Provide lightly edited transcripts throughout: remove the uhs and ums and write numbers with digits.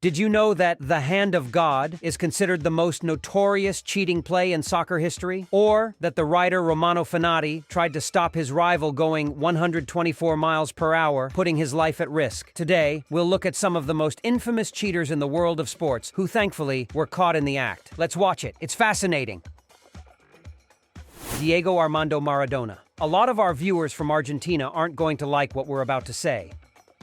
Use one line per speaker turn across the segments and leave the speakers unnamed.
Did you know that the Hand of God is considered the most notorious cheating play in soccer history? Or that the rider Romano Fenati tried to stop his rival going 124 miles per hour, putting his life at risk? Today, we'll look at some of the most infamous cheaters in the world of sports who thankfully were caught in the act. Let's watch it. It's fascinating. Diego Armando Maradona. A lot of our viewers from Argentina aren't going to like what we're about to say.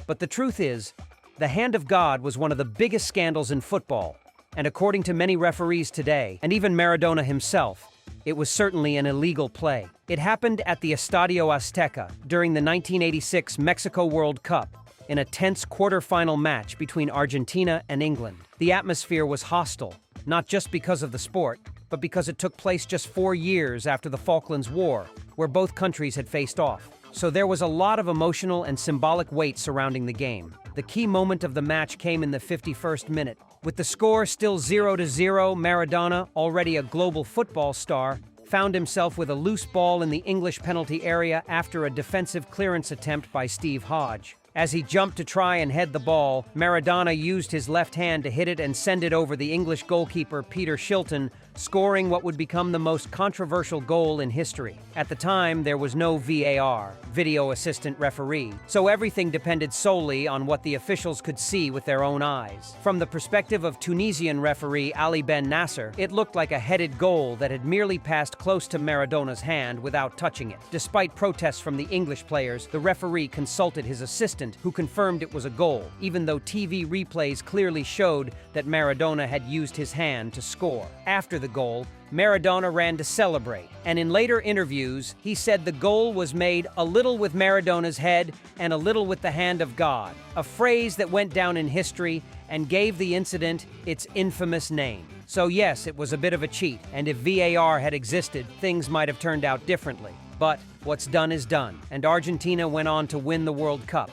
But the truth is, the Hand of God was one of the biggest scandals in football, and according to many referees today, and even Maradona himself, it was certainly an illegal play. It happened at the Estadio Azteca during the 1986 Mexico World Cup, in a tense quarter-final match between Argentina and England. The atmosphere was hostile, not just because of the sport, but because it took place just 4 years after the Falklands War, where both countries had faced off. So there was a lot of emotional and symbolic weight surrounding the game. The key moment of the match came in the 51st minute. With the score still 0-0, Maradona, already a global football star, found himself with a loose ball in the English penalty area after a defensive clearance attempt by Steve Hodge. As he jumped to try and head the ball, Maradona used his left hand to hit it and send it over the English goalkeeper Peter Shilton, scoring what would become the most controversial goal in history. At the time, there was no VAR, video assistant referee, so everything depended solely on what the officials could see with their own eyes. From the perspective of Tunisian referee Ali Ben Nasser, it looked like a headed goal that had merely passed close to Maradona's hand without touching it. Despite protests from the English players, the referee consulted his assistant, who confirmed it was a goal, even though TV replays clearly showed that Maradona had used his hand to score. After the goal, Maradona ran to celebrate, and in later interviews, he said the goal was made a little with Maradona's head and a little with the hand of God, a phrase that went down in history and gave the incident its infamous name. So yes, it was a bit of a cheat, and if VAR had existed, things might have turned out differently. But what's done is done, and Argentina went on to win the World Cup.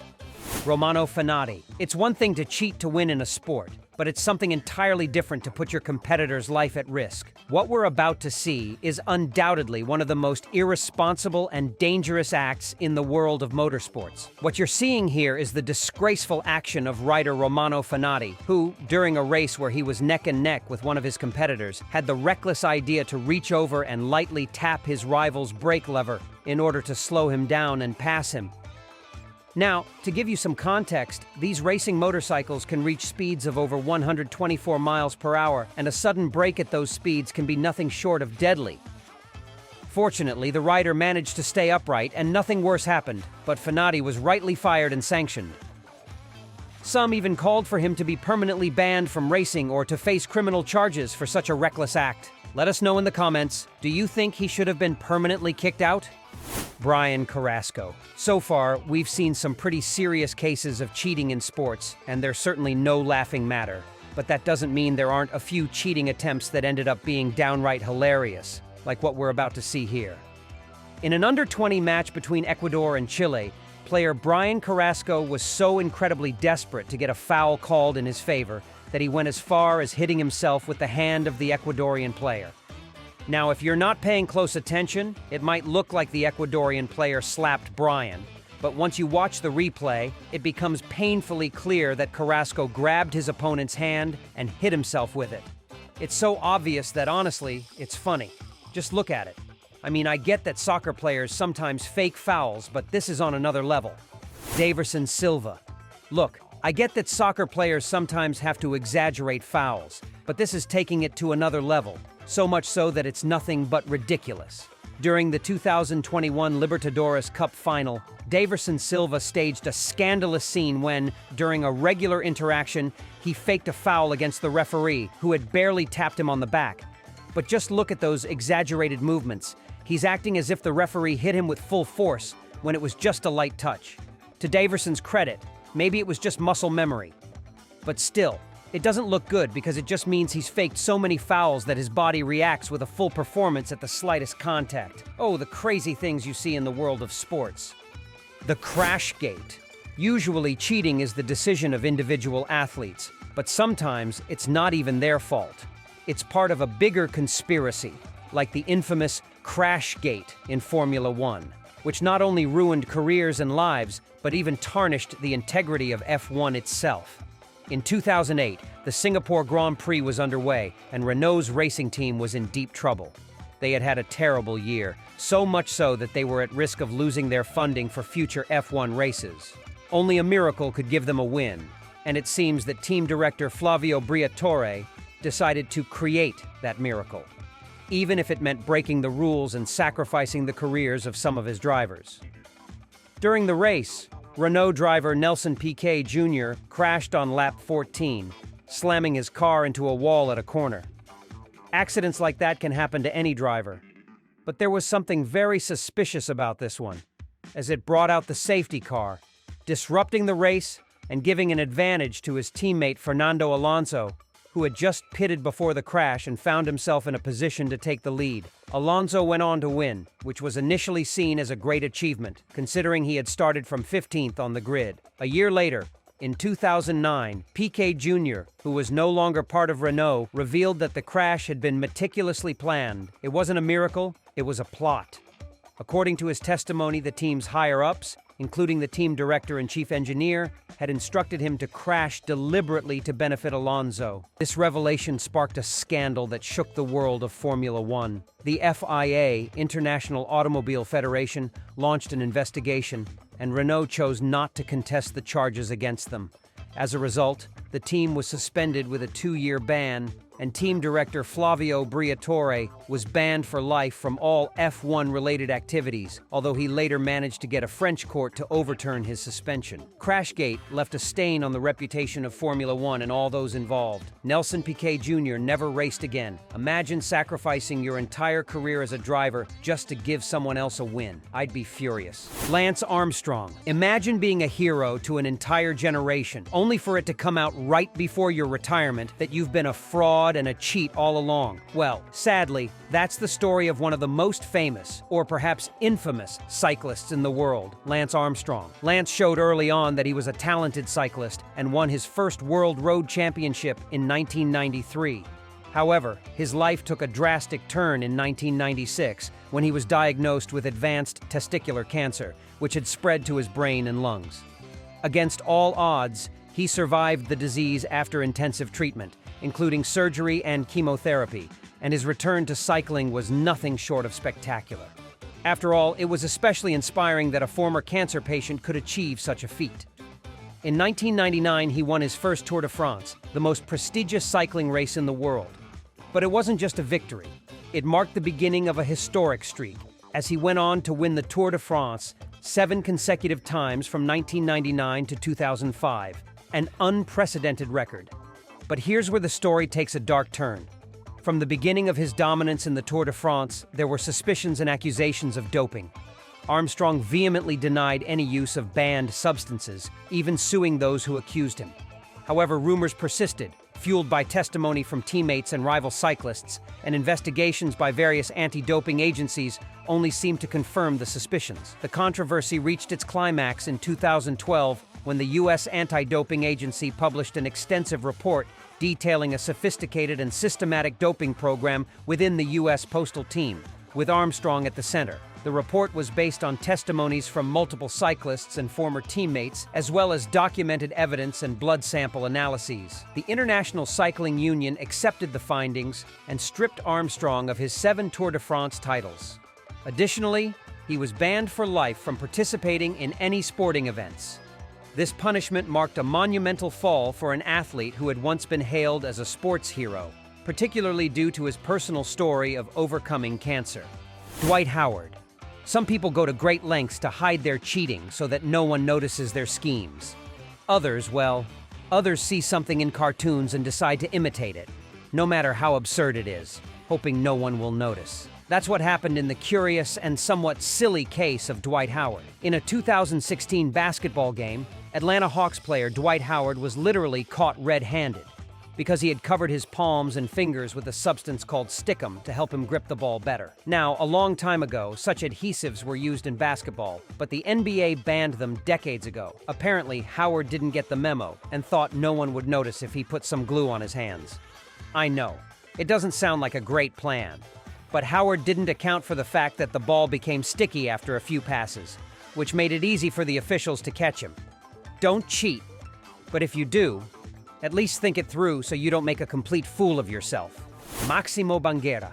Romano Fenati. It's one thing to cheat to win in a sport, but it's something entirely different to put your competitor's life at risk. What we're about to see is undoubtedly one of the most irresponsible and dangerous acts in the world of motorsports. What you're seeing here is the disgraceful action of rider Romano Fenati, who, during a race where he was neck and neck with one of his competitors, had the reckless idea to reach over and lightly tap his rival's brake lever in order to slow him down and pass him. Now, to give you some context, these racing motorcycles can reach speeds of over 124 miles per hour, and a sudden brake at those speeds can be nothing short of deadly. Fortunately, the rider managed to stay upright and nothing worse happened, but Fenati was rightly fired and sanctioned. Some even called for him to be permanently banned from racing or to face criminal charges for such a reckless act. Let us know in the comments, do you think he should have been permanently kicked out? Brian Carrasco. So far, we've seen some pretty serious cases of cheating in sports, and they're certainly no laughing matter. But that doesn't mean there aren't a few cheating attempts that ended up being downright hilarious, like what we're about to see here. In an under-20 match between Ecuador and Chile, player Brian Carrasco was so incredibly desperate to get a foul called in his favor that he went as far as hitting himself with the hand of the Ecuadorian player. Now, if you're not paying close attention, it might look like the Ecuadorian player slapped Brian, but once you watch the replay, it becomes painfully clear that Carrasco grabbed his opponent's hand and hit himself with it. It's so obvious that honestly, it's funny. Just look at it. I mean, I get that soccer players sometimes fake fouls, but this is on another level. Daverson Silva. Look, I get that soccer players sometimes have to exaggerate fouls, but this is taking it to another level. So much so that it's nothing but ridiculous. During the 2021 Libertadores Cup final, Daverson Silva staged a scandalous scene when, during a regular interaction, he faked a foul against the referee, who had barely tapped him on the back. But just look at those exaggerated movements. He's acting as if the referee hit him with full force, when it was just a light touch. To Daverson's credit, maybe it was just muscle memory. But still, it doesn't look good because it just means he's faked so many fouls that his body reacts with a full performance at the slightest contact. Oh, the crazy things you see in the world of sports. The Crashgate. Usually, cheating is the decision of individual athletes, but sometimes it's not even their fault. It's part of a bigger conspiracy, like the infamous Crashgate in Formula One, which not only ruined careers and lives, but even tarnished the integrity of F1 itself. In 2008, the Singapore Grand Prix was underway, and Renault's racing team was in deep trouble. They had a terrible year, so much so that they were at risk of losing their funding for future F1 races. Only a miracle could give them a win, and it seems that team director Flavio Briatore decided to create that miracle, even if it meant breaking the rules and sacrificing the careers of some of his drivers. During the race, Renault driver Nelson Piquet Jr. crashed on lap 14, slamming his car into a wall at a corner. Accidents like that can happen to any driver, but there was something very suspicious about this one, as it brought out the safety car, disrupting the race and giving an advantage to his teammate Fernando Alonso, who had just pitted before the crash and found himself in a position to take the lead. Alonso went on to win, which was initially seen as a great achievement, considering he had started from 15th on the grid. A year later, in 2009, Piquet Jr., who was no longer part of Renault, revealed that the crash had been meticulously planned. It wasn't a miracle, it was a plot. According to his testimony, the team's higher-ups, including the team director and chief engineer, had instructed him to crash deliberately to benefit Alonso. This revelation sparked a scandal that shook the world of Formula One. The FIA, International Automobile Federation, launched an investigation, and Renault chose not to contest the charges against them. As a result, the team was suspended with a 2-year ban, and team director Flavio Briatore was banned for life from all F1-related activities, although he later managed to get a French court to overturn his suspension. Crashgate left a stain on the reputation of Formula One and all those involved. Nelson Piquet Jr. never raced again. Imagine sacrificing your entire career as a driver just to give someone else a win. I'd be furious. Lance Armstrong. Imagine being a hero to an entire generation, only for it to come out right before your retirement that you've been a fraud and a cheat all along. Well, sadly, that's the story of one of the most famous, or perhaps infamous, cyclists in the world, Lance Armstrong. Lance showed early on that he was a talented cyclist and won his first World Road Championship in 1993. However, his life took a drastic turn in 1996 when he was diagnosed with advanced testicular cancer, which had spread to his brain and lungs. Against all odds, he survived the disease after intensive treatment, including surgery and chemotherapy, and his return to cycling was nothing short of spectacular. After all, it was especially inspiring that a former cancer patient could achieve such a feat. In 1999, he won his first Tour de France, the most prestigious cycling race in the world. But it wasn't just a victory. It marked the beginning of a historic streak, as he went on to win the Tour de France 7 consecutive times from 1999 to 2005, an unprecedented record. But here's where the story takes a dark turn. From the beginning of his dominance in the Tour de France, there were suspicions and accusations of doping. Armstrong vehemently denied any use of banned substances, even suing those who accused him. However, rumors persisted, fueled by testimony from teammates and rival cyclists, and investigations by various anti-doping agencies only seemed to confirm the suspicions. The controversy reached its climax in 2012 when the U.S. Anti-Doping Agency published an extensive report detailing a sophisticated and systematic doping program within the U.S. Postal Team, with Armstrong at the center. The report was based on testimonies from multiple cyclists and former teammates, as well as documented evidence and blood sample analyses. The International Cycling Union accepted the findings and stripped Armstrong of his 7 Tour de France titles. Additionally, he was banned for life from participating in any sporting events. This punishment marked a monumental fall for an athlete who had once been hailed as a sports hero, particularly due to his personal story of overcoming cancer. Dwight Howard. Some people go to great lengths to hide their cheating so that no one notices their schemes. Others see something in cartoons and decide to imitate it, no matter how absurd it is, hoping no one will notice. That's what happened in the curious and somewhat silly case of Dwight Howard. In a 2016 basketball game, Atlanta Hawks player Dwight Howard was literally caught red-handed because he had covered his palms and fingers with a substance called stickum to help him grip the ball better. Now, a long time ago, such adhesives were used in basketball, but the NBA banned them decades ago. Apparently, Howard didn't get the memo and thought no one would notice if he put some glue on his hands. I know, it doesn't sound like a great plan, but Howard didn't account for the fact that the ball became sticky after a few passes, which made it easy for the officials to catch him. Don't cheat, but if you do, At least think it through so you don't make a complete fool of yourself. Maximo Banguera.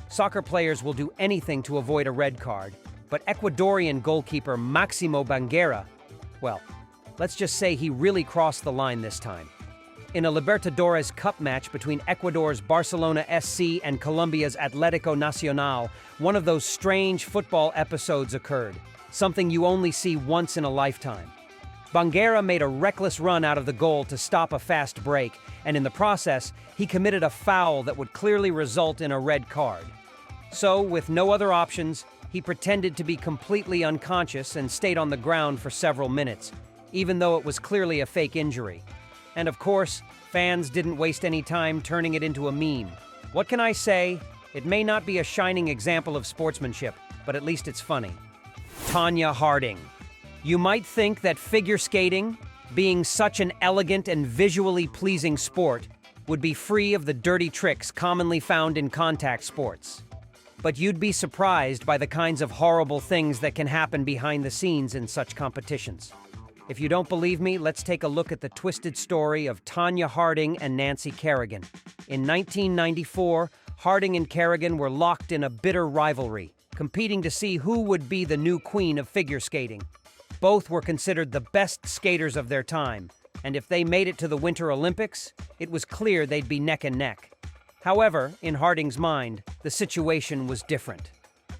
Soccer players will do anything to avoid a red card, but Ecuadorian goalkeeper Maximo Banguera, well, let's just say he really crossed the line this time. In a Libertadores Cup match between Ecuador's Barcelona SC and Colombia's Atlético Nacional, one of those strange football episodes occurred, something you only see once in a lifetime. Banguera made a reckless run out of the goal to stop a fast break, and in the process, he committed a foul that would clearly result in a red card. So, with no other options, he pretended to be completely unconscious and stayed on the ground for several minutes, even though it was clearly a fake injury. And of course, fans didn't waste any time turning it into a meme. What can I say? It may not be a shining example of sportsmanship, but at least it's funny. Tonya Harding. You might think that figure skating, being such an elegant and visually pleasing sport, would be free of the dirty tricks commonly found in contact sports. But you'd be surprised by the kinds of horrible things that can happen behind the scenes in such competitions. If you don't believe me, let's take a look at the twisted story of Tonya Harding and Nancy Kerrigan. In 1994, Harding and Kerrigan were locked in a bitter rivalry, competing to see who would be the new queen of figure skating. Both were considered the best skaters of their time, and if they made it to the Winter Olympics, it was clear they'd be neck and neck. However, in Harding's mind, the situation was different.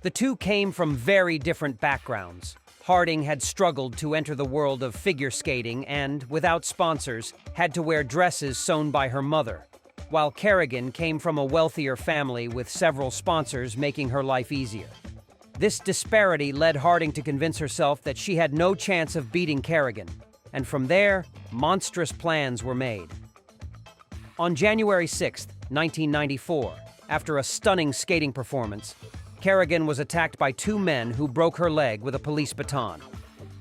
The two came from very different backgrounds. Harding had struggled to enter the world of figure skating and, without sponsors, had to wear dresses sewn by her mother, while Kerrigan came from a wealthier family with several sponsors making her life easier. This disparity led Harding to convince herself that she had no chance of beating Kerrigan, and from there, monstrous plans were made. On January 6, 1994, after a stunning skating performance, Kerrigan was attacked by two men who broke her leg with a police baton.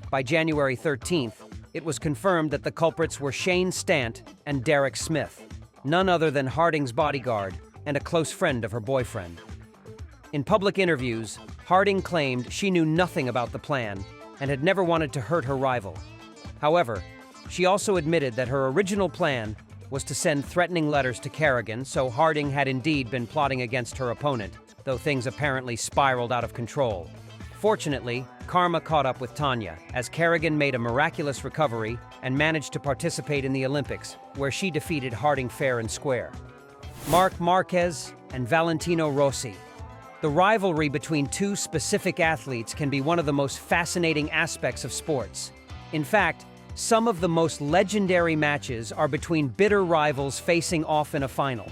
By January 13th, it was confirmed that the culprits were Shane Stant and Derek Smith, none other than Harding's bodyguard and a close friend of her boyfriend. In public interviews, Harding claimed she knew nothing about the plan and had never wanted to hurt her rival. However, she also admitted that her original plan was to send threatening letters to Kerrigan, so Harding had indeed been plotting against her opponent, though things apparently spiraled out of control. Fortunately, karma caught up with Tonya, as Kerrigan made a miraculous recovery and managed to participate in the Olympics, where she defeated Harding fair and square. Marc Marquez and Valentino Rossi. The rivalry between two specific athletes can be one of the most fascinating aspects of sports. In fact, some of the most legendary matches are between bitter rivals facing off in a final.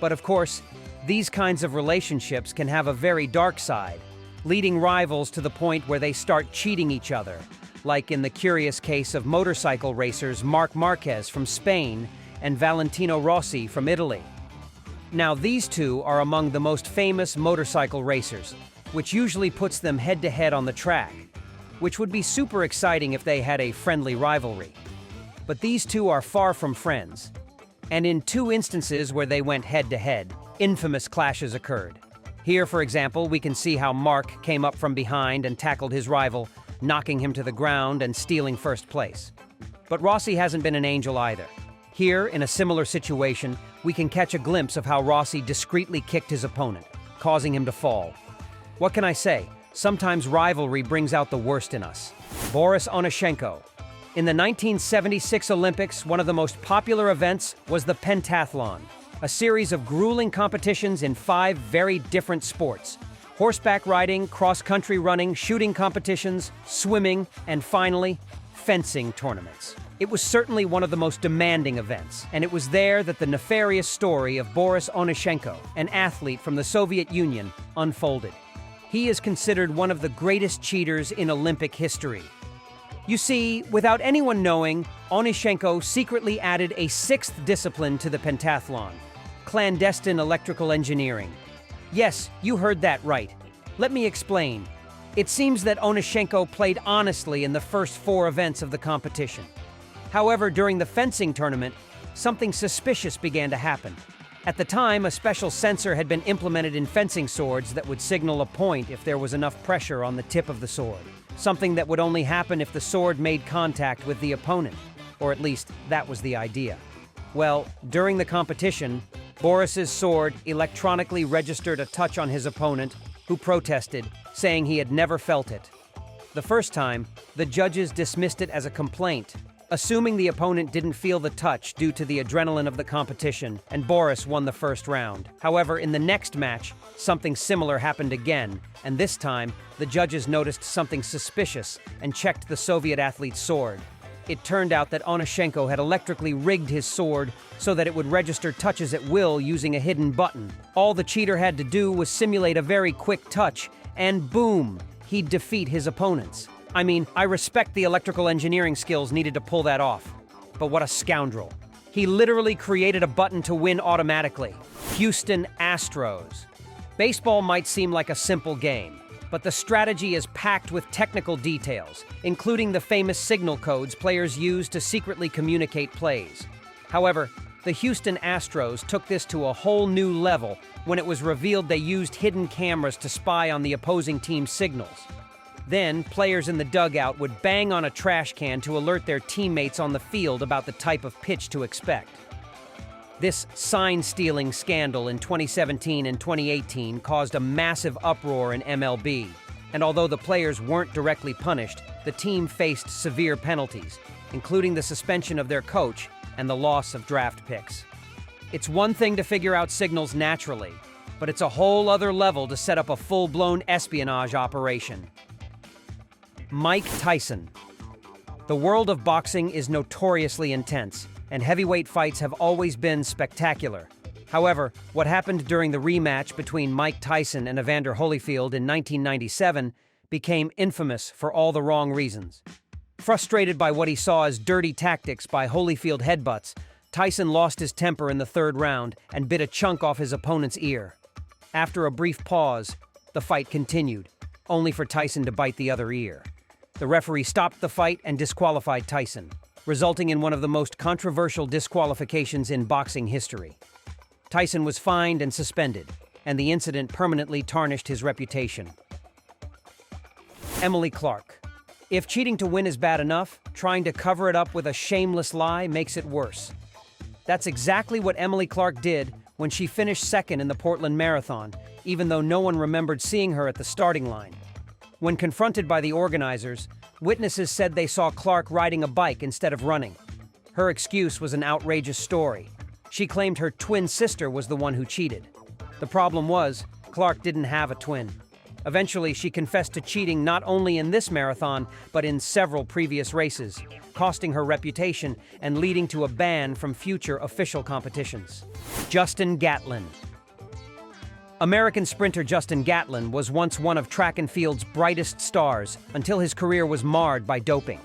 But of course, these kinds of relationships can have a very dark side, leading rivals to the point where they start cheating each other, like in the curious case of motorcycle racers Marc Marquez from Spain and Valentino Rossi from Italy. Now, these two are among the most famous motorcycle racers, which usually puts them head-to-head on the track, which would be super exciting if they had a friendly rivalry. But these two are far from friends, and in two instances where they went head-to-head, infamous clashes occurred. Here, for example, we can see how Marc came up from behind and tackled his rival, knocking him to the ground and stealing first place. But Rossi hasn't been an angel either. Here, in a similar situation, we can catch a glimpse of how Rossi discreetly kicked his opponent, causing him to fall. What can I say? Sometimes rivalry brings out the worst in us. Boris Onyshenko. In the 1976 Olympics, one of the most popular events was the pentathlon, a series of grueling competitions in 5 very different sports: horseback riding, cross-country running, shooting competitions, swimming, and finally, fencing tournaments. It was certainly one of the most demanding events, and it was there that the nefarious story of Boris Onyshenko, an athlete from the Soviet Union, unfolded. He is considered one of the greatest cheaters in Olympic history. You see, without anyone knowing, Onyshenko secretly added a 6th discipline to the pentathlon: clandestine electrical engineering. Yes, you heard that right. Let me explain. It seems that Onyshenko played honestly in the first 4 events of the competition. However, during the fencing tournament, something suspicious began to happen. At the time, a special sensor had been implemented in fencing swords that would signal a point if there was enough pressure on the tip of the sword, something that would only happen if the sword made contact with the opponent, or at least that was the idea. Well, during the competition, Boris's sword electronically registered a touch on his opponent, who protested, saying he had never felt it. The first time, the judges dismissed it as a complaint, assuming the opponent didn't feel the touch due to the adrenaline of the competition, and Boris won the first round. However, in the next match, something similar happened again, and this time, the judges noticed something suspicious and checked the Soviet athlete's sword. It turned out that Onushenko had electrically rigged his sword so that it would register touches at will using a hidden button. All the cheater had to do was simulate a very quick touch, and boom, he'd defeat his opponents. I mean, I respect the electrical engineering skills needed to pull that off. But what a scoundrel. He literally created a button to win automatically. Houston Astros. Baseball might seem like a simple game, but the strategy is packed with technical details, including the famous signal codes players use to secretly communicate plays. However, the Houston Astros took this to a whole new level when it was revealed they used hidden cameras to spy on the opposing team's signals. Then, players in the dugout would bang on a trash can to alert their teammates on the field about the type of pitch to expect. This sign-stealing scandal in 2017 and 2018 caused a massive uproar in MLB, and although the players weren't directly punished, the team faced severe penalties, including the suspension of their coach and the loss of draft picks. It's one thing to figure out signals naturally, but it's a whole other level to set up a full-blown espionage operation. Mike Tyson. The world of boxing is notoriously intense, and heavyweight fights have always been spectacular. However, what happened during the rematch between Mike Tyson and Evander Holyfield in 1997 became infamous for all the wrong reasons. Frustrated by what he saw as dirty tactics by Holyfield headbutts, Tyson lost his temper in the third round and bit a chunk off his opponent's ear. After a brief pause, the fight continued, only for Tyson to bite the other ear. The referee stopped the fight and disqualified Tyson, resulting in one of the most controversial disqualifications in boxing history. Tyson was fined and suspended, and the incident permanently tarnished his reputation. Emily Clark. If cheating to win is bad enough, trying to cover it up with a shameless lie makes it worse. That's exactly what Emily Clark did when she finished second in the Portland Marathon, even though no one remembered seeing her at the starting line. When confronted by the organizers, witnesses said they saw Clark riding a bike instead of running. Her excuse was an outrageous story. She claimed her twin sister was the one who cheated. The problem was, Clark didn't have a twin. Eventually, she confessed to cheating not only in this marathon, but in several previous races, costing her reputation and leading to a ban from future official competitions. Justin Gatlin. American sprinter Justin Gatlin was once one of track and field's brightest stars until his career was marred by doping.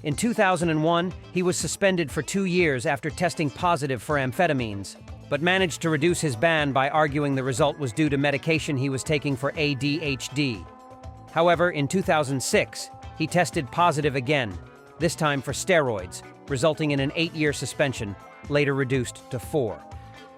In 2001, he was suspended for 2 years after testing positive for amphetamines, but managed to reduce his ban by arguing the result was due to medication he was taking for ADHD. However, in 2006, he tested positive again, this time for steroids, resulting in an 8-year suspension, later reduced to 4.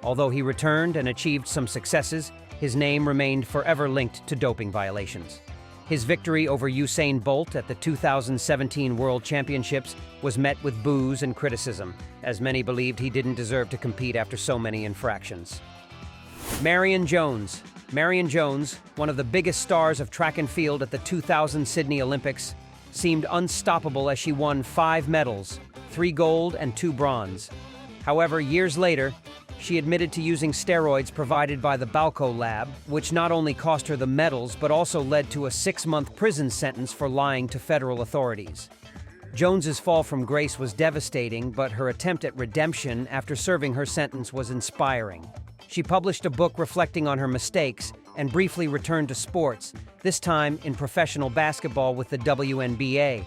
Although he returned and achieved some successes, his name remained forever linked to doping violations. His victory over Usain Bolt at the 2017 World Championships was met with boos and criticism, as many believed he didn't deserve to compete after so many infractions. Marion Jones. Marion Jones, one of the biggest stars of track and field at the 2000 Sydney Olympics, seemed unstoppable as she won 5 medals, 3 gold and 2 bronze. However, years later, she admitted to using steroids provided by the Balco lab, which not only cost her the medals but also led to a 6-month prison sentence for lying to federal authorities. Jones's fall from grace was devastating, but her attempt at redemption after serving her sentence was inspiring. She published a book reflecting on her mistakes and briefly returned to sports, this time in professional basketball with the WNBA.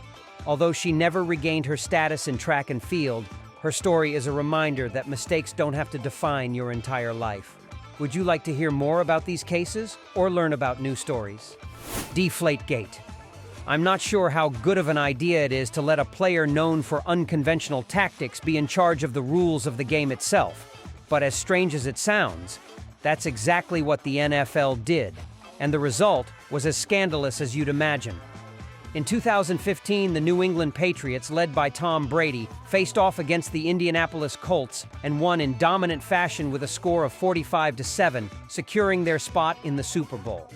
Although she never regained her status in track and field, her story is a reminder that mistakes don't have to define your entire life. Would you like to hear more about these cases or learn about new stories? Deflategate. I'm not sure how good of an idea it is to let a player known for unconventional tactics be in charge of the rules of the game itself. But as strange as it sounds, that's exactly what the NFL did, and the result was as scandalous as you'd imagine. In 2015, the New England Patriots, led by Tom Brady, faced off against the Indianapolis Colts and won in dominant fashion with a score of 45-7, securing their spot in the Super Bowl.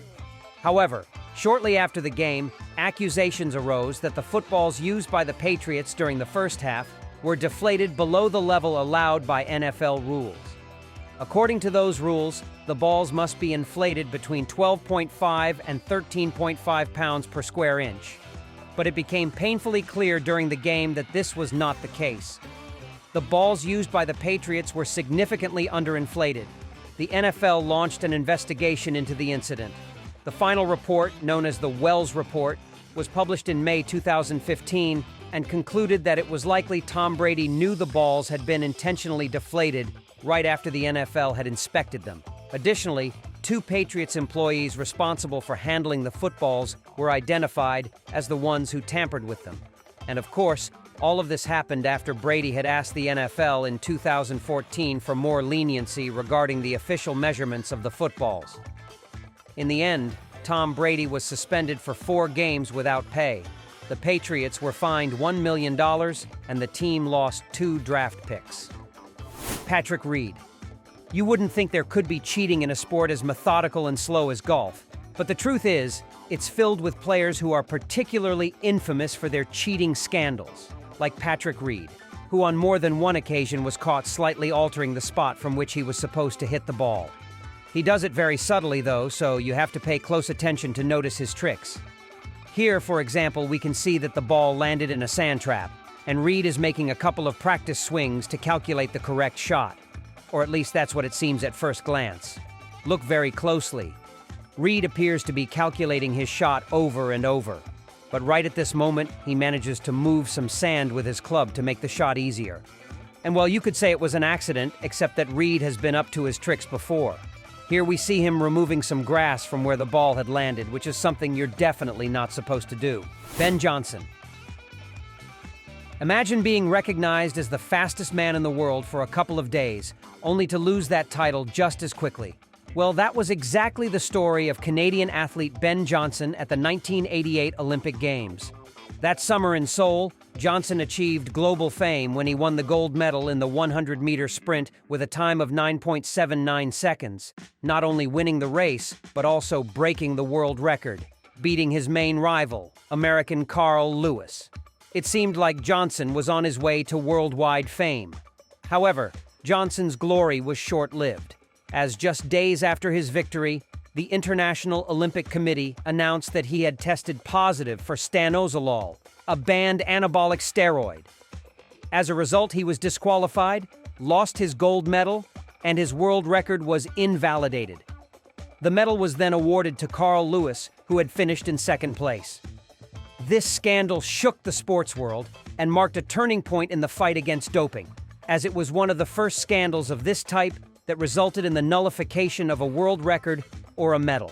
However, shortly after the game, accusations arose that the footballs used by the Patriots during the first half were deflated below the level allowed by NFL rules. According to those rules, the balls must be inflated between 12.5 and 13.5 pounds per square inch. But it became painfully clear during the game that this was not the case. The balls used by the Patriots were significantly underinflated. The NFL launched an investigation into the incident. The final report, known as the Wells Report, was published in May 2015 and concluded that it was likely Tom Brady knew the balls had been intentionally deflated right after the NFL had inspected them. Additionally, 2 Patriots employees responsible for handling the footballs were identified as the ones who tampered with them. And of course, all of this happened after Brady had asked the NFL in 2014 for more leniency regarding the official measurements of the footballs. In the end, Tom Brady was suspended for 4 games without pay. The Patriots were fined $1 million, and the team lost 2 draft picks. Patrick Reed. You wouldn't think there could be cheating in a sport as methodical and slow as golf, but the truth is, it's filled with players who are particularly infamous for their cheating scandals, like Patrick Reed, who on more than one occasion was caught slightly altering the spot from which he was supposed to hit the ball. He does it very subtly, though, so you have to pay close attention to notice his tricks. Here, for example, we can see that the ball landed in a sand trap, and Reed is making a couple of practice swings to calculate the correct shot. Or at least that's what it seems at first glance. Look very closely. Reed appears to be calculating his shot over and over. But right at this moment, he manages to move some sand with his club to make the shot easier. And well, you could say it was an accident, except that Reed has been up to his tricks before. Here we see him removing some grass from where the ball had landed, which is something you're definitely not supposed to do. Ben Johnson. Imagine being recognized as the fastest man in the world for a couple of days, only to lose that title just as quickly. Well, that was exactly the story of Canadian athlete Ben Johnson at the 1988 Olympic Games. That summer in Seoul, Johnson achieved global fame when he won the gold medal in the 100-meter sprint with a time of 9.79 seconds, not only winning the race, but also breaking the world record, beating his main rival, American Carl Lewis. It seemed like Johnson was on his way to worldwide fame. However, Johnson's glory was short-lived, as just days after his victory, the International Olympic Committee announced that he had tested positive for stanozolol, a banned anabolic steroid. As a result, he was disqualified, lost his gold medal, and his world record was invalidated. The medal was then awarded to Carl Lewis, who had finished in second place. This scandal shook the sports world and marked a turning point in the fight against doping, as it was one of the first scandals of this type that resulted in the nullification of a world record or a medal.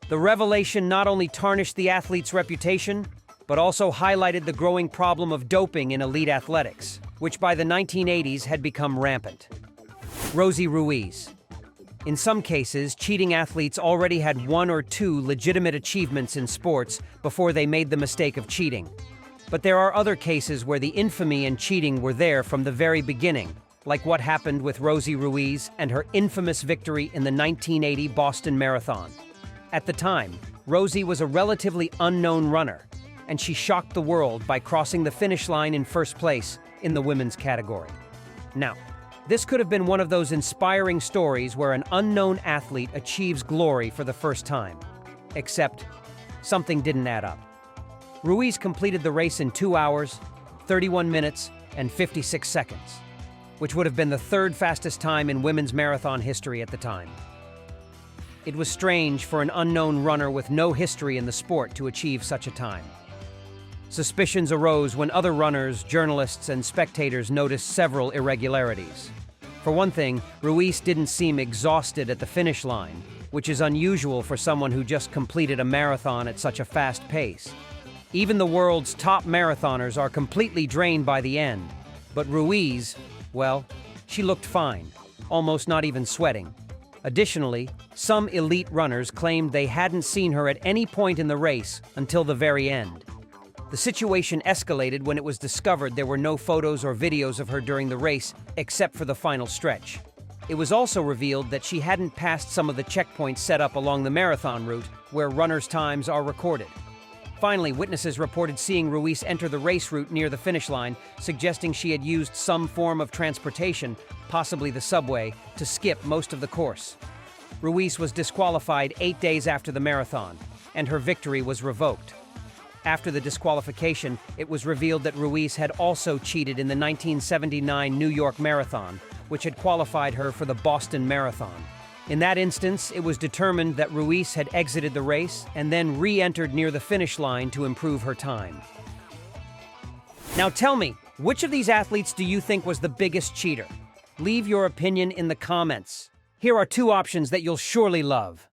The revelation not only tarnished the athlete's reputation, but also highlighted the growing problem of doping in elite athletics, which by the 1980s had become rampant. Rosie Ruiz. In some cases, cheating athletes already had 1 or 2 legitimate achievements in sports before they made the mistake of cheating. But there are other cases where the infamy and cheating were there from the very beginning, like what happened with Rosie Ruiz and her infamous victory in the 1980 Boston Marathon. At the time, Rosie was a relatively unknown runner, and she shocked the world by crossing the finish line in first place in the women's category. Now, this could have been one of those inspiring stories where an unknown athlete achieves glory for the first time. Except, something didn't add up. Ruiz completed the race in 2 hours, 31 minutes, and 56 seconds, which would have been the 3rd fastest time in women's marathon history at the time. It was strange for an unknown runner with no history in the sport to achieve such a time. Suspicions arose when other runners, journalists, and spectators noticed several irregularities. For one thing, Ruiz didn't seem exhausted at the finish line, which is unusual for someone who just completed a marathon at such a fast pace. Even the world's top marathoners are completely drained by the end, but Ruiz, well, she looked fine, almost not even sweating. Additionally, some elite runners claimed they hadn't seen her at any point in the race until the very end. The situation escalated when it was discovered there were no photos or videos of her during the race, except for the final stretch. It was also revealed that she hadn't passed some of the checkpoints set up along the marathon route, where runners' times are recorded. Finally, witnesses reported seeing Ruiz enter the race route near the finish line, suggesting she had used some form of transportation, possibly the subway, to skip most of the course. Ruiz was disqualified 8 days after the marathon, and her victory was revoked. After the disqualification, it was revealed that Ruiz had also cheated in the 1979 New York Marathon, which had qualified her for the Boston Marathon. In that instance, it was determined that Ruiz had exited the race and then re-entered near the finish line to improve her time. Now tell me, which of these athletes do you think was the biggest cheater? Leave your opinion in the comments. Here are 2 options that you'll surely love.